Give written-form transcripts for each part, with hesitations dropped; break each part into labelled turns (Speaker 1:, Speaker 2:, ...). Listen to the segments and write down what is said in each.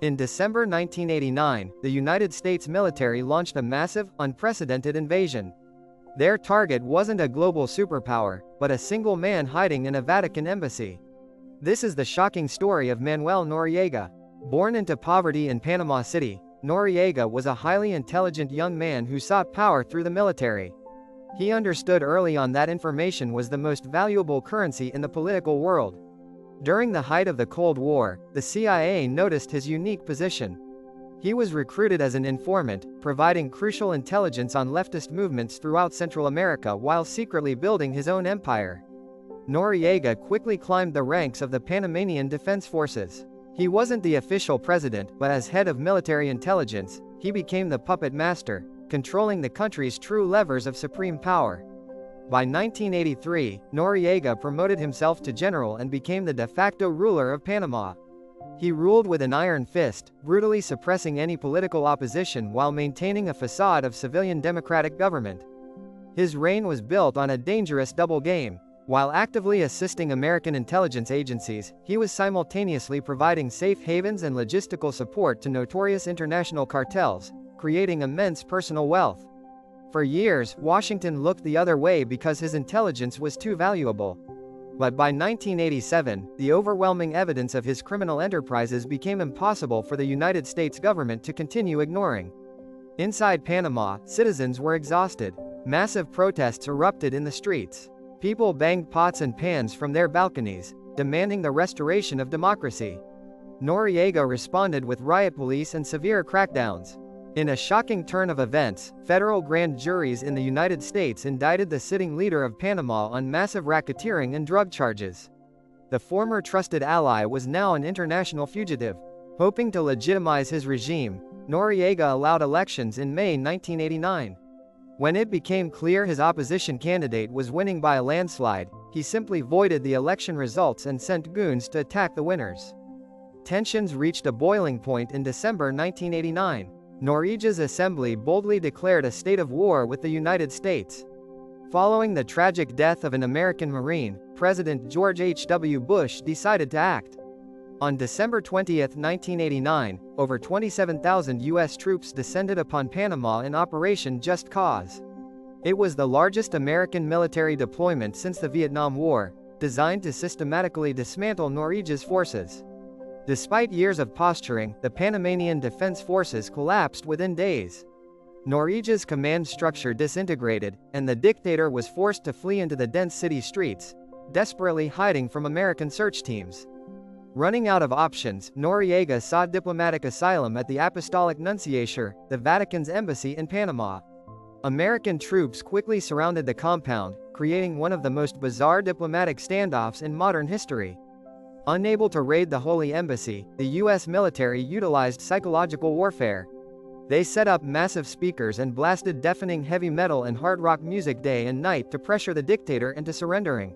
Speaker 1: In December 1989, the United States military launched a massive, unprecedented invasion. Their target wasn't a global superpower, but a single man hiding in a Vatican embassy. This is the shocking story of Manuel Noriega. Born into poverty in Panama City, Noriega was a highly intelligent young man who sought power through the military. He understood early on that information was the most valuable currency in the political world. During the height of the Cold War, the CIA noticed his unique position. He was recruited as an informant, providing crucial intelligence on leftist movements throughout Central America while secretly building his own empire. Noriega quickly climbed the ranks of the Panamanian Defense Forces. He wasn't the official president, but as head of military intelligence, he became the puppet master, controlling the country's true levers of supreme power. By 1983, Noriega promoted himself to general and became the de facto ruler of Panama. He ruled with an iron fist, brutally suppressing any political opposition while maintaining a facade of civilian democratic government. His reign was built on a dangerous double game. While actively assisting American intelligence agencies, he was simultaneously providing safe havens and logistical support to notorious international cartels, creating immense personal wealth. For years, Washington looked the other way because his intelligence was too valuable. But by 1987, the overwhelming evidence of his criminal enterprises became impossible for the United States government to continue ignoring. Inside Panama, citizens were exhausted. Massive protests erupted in the streets. People banged pots and pans from their balconies, demanding the restoration of democracy. Noriega responded with riot police and severe crackdowns. In a shocking turn of events, federal grand juries in the United States indicted the sitting leader of Panama on massive racketeering and drug charges. The former trusted ally was now an international fugitive. Hoping to legitimize his regime, Noriega allowed elections in May 1989. When it became clear his opposition candidate was winning by a landslide, he simply voided the election results and sent goons to attack the winners. Tensions reached a boiling point in December 1989. Noriega's assembly boldly declared a state of war with the United States. Following the tragic death of an American Marine, President George H.W. Bush decided to act. On December 20, 1989, over 27,000 U.S. troops descended upon Panama in Operation Just Cause. It was the largest American military deployment since the Vietnam War, designed to systematically dismantle Noriega's forces. Despite years of posturing, the Panamanian Defense Forces collapsed within days. Noriega's command structure disintegrated, and the dictator was forced to flee into the dense city streets, desperately hiding from American search teams. Running out of options, Noriega sought diplomatic asylum at the Apostolic Nunciature, the Vatican's embassy in Panama. American troops quickly surrounded the compound, creating one of the most bizarre diplomatic standoffs in modern history. Unable to raid the Holy Embassy, the U.S. military utilized psychological warfare. They set up massive speakers and blasted deafening heavy metal and hard rock music day and night to pressure the dictator into surrendering.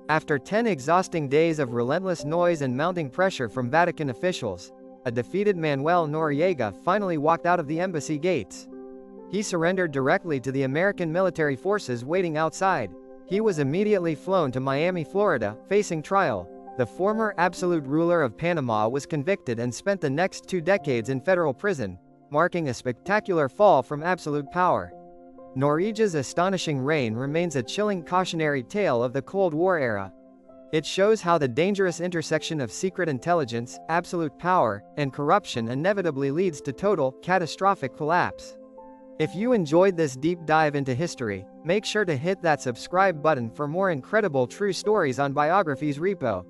Speaker 1: After 10 exhausting days of relentless noise and mounting pressure from Vatican officials, a defeated Manuel Noriega finally walked out of the embassy gates. He surrendered directly to the American military forces waiting outside. He was immediately flown to Miami, Florida, facing trial. The former absolute ruler of Panama was convicted and spent the next 2 decades in federal prison, marking a spectacular fall from absolute power. Noriega's astonishing reign remains a chilling cautionary tale of the Cold War era. It shows how the dangerous intersection of secret intelligence, absolute power, and corruption inevitably leads to total, catastrophic collapse. If you enjoyed this deep dive into history, make sure to hit that subscribe button for more incredible true stories on Biography's repo.